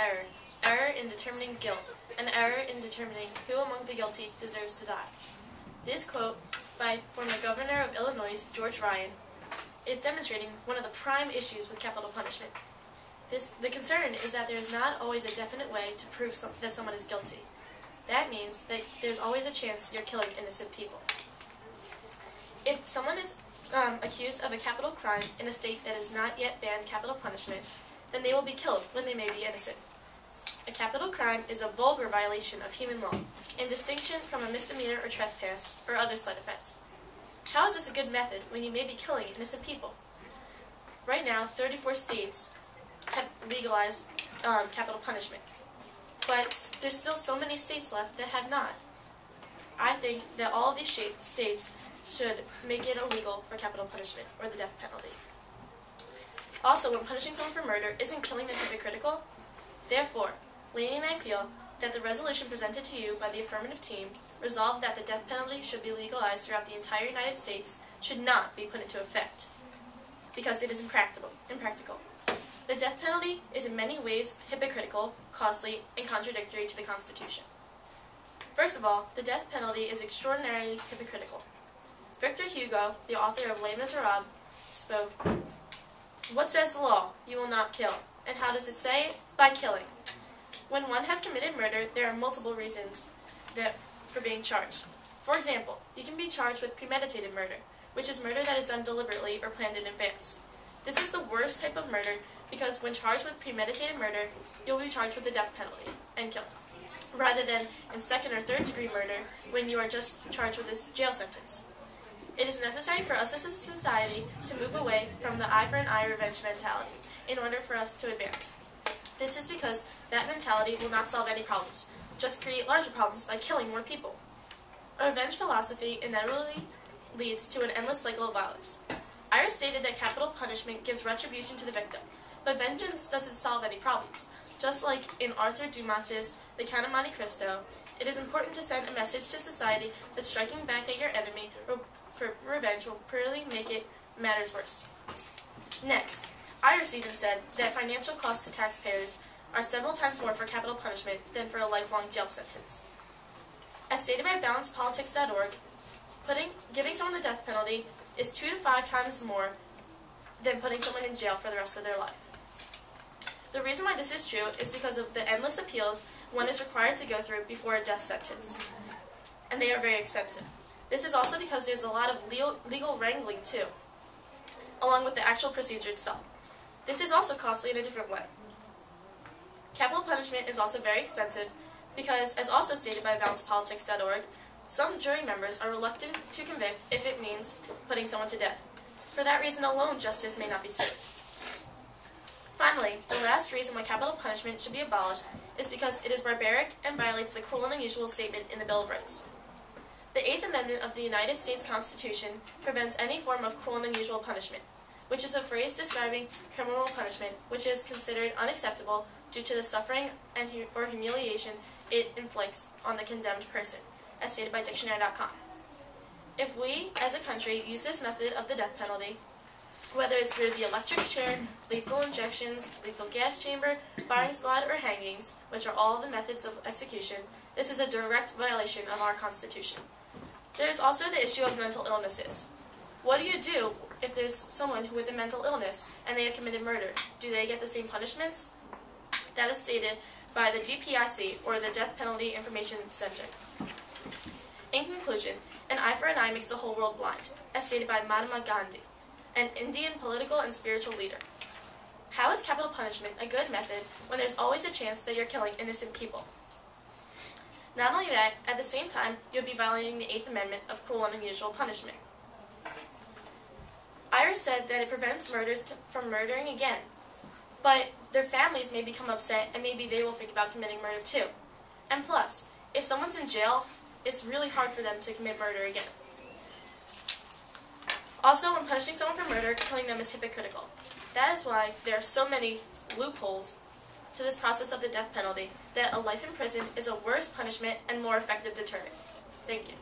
error, error in determining guilt, and error in determining who among the guilty deserves to die. This quote by former Governor of Illinois, George Ryan, is demonstrating one of the prime issues with capital punishment. The concern is that there is not always a definite way to prove that someone is guilty. That means that there's always a chance you're killing innocent people. If someone is accused of a capital crime in a state that has not yet banned capital punishment, then they will be killed when they may be innocent. A capital crime is a vulgar violation of human law, in distinction from a misdemeanor or trespass or other slight offense. How is this a good method when you may be killing innocent people? Right now, 34 states have legalized capital punishment, but there's still so many states left that have not. I think that all of these states should make it illegal for capital punishment, or the death penalty. Also, when punishing someone for murder, isn't killing them hypocritical? Therefore, Layla and I feel that the resolution presented to you by the affirmative team resolved that the death penalty should be legalized throughout the entire United States should not be put into effect, because it is impractical. The death penalty is in many ways hypocritical, costly, and contradictory to the Constitution. First of all, the death penalty is extraordinarily hypocritical. Victor Hugo, the author of Les Miserables, spoke, "What says the law? You will not kill. And how does it say? By killing. When one has committed murder, there are multiple reasons for being charged. For example, you can be charged with premeditated murder, which is murder that is done deliberately or planned in advance. This is the worst type of murder because when charged with premeditated murder, you'll be charged with the death penalty and killed, rather than in second or third degree murder when you are just charged with a jail sentence. It is necessary for us as a society to move away from the eye for an eye revenge mentality in order for us to advance. This is because that mentality will not solve any problems, just create larger problems by killing more people. A revenge philosophy inevitably leads to an endless cycle of violence. Iris stated that capital punishment gives retribution to the victim, but vengeance doesn't solve any problems. Just like in Arthur Dumas's The Count of Monte Cristo, it is important to send a message to society that striking back at your enemy for revenge will purely make matters worse. Next, Iris even said that financial costs to taxpayers are several times more for capital punishment than for a lifelong jail sentence. As stated by BalancePolitics.org, giving someone the death penalty is 2 to 5 times more than putting someone in jail for the rest of their life. The reason why this is true is because of the endless appeals one is required to go through before a death sentence, and they are very expensive. This is also because there's a lot of legal wrangling too, along with the actual procedure itself. This is also costly in a different way. Capital punishment is also very expensive because, as also stated by BalancePolitics.org, some jury members are reluctant to convict if it means putting someone to death. For that reason alone, justice may not be served. Finally, the last reason why capital punishment should be abolished is because it is barbaric and violates the cruel and unusual statement in the Bill of Rights. The 8th Amendment of the United States Constitution prevents any form of cruel and unusual punishment, which is a phrase describing criminal punishment which is considered unacceptable due to the suffering or humiliation it inflicts on the condemned person, as stated by Dictionary.com. If we, as a country, use this method of the death penalty, whether it's through the electric chair, lethal injections, lethal gas chamber, firing squad, or hangings, which are all the methods of execution, this is a direct violation of our Constitution. There is also the issue of mental illnesses. What do you do if there's someone with a mental illness and they have committed murder? Do they get the same punishments? That is stated by the DPIC, or the Death Penalty Information Center. In conclusion, an eye for an eye makes the whole world blind, as stated by Mahatma Gandhi, an Indian political and spiritual leader. How is capital punishment a good method when there's always a chance that you're killing innocent people? Not only that, at the same time, you'll be violating the 8th Amendment of cruel and unusual punishment. Iris said that it prevents murderers from murdering again, but their families may become upset and maybe they will think about committing murder too. And plus, if someone's in jail, it's really hard for them to commit murder again. Also, when punishing someone for murder, killing them is hypocritical. That is why there are so many loopholes to this process of the death penalty that a life in prison is a worse punishment and more effective deterrent. Thank you.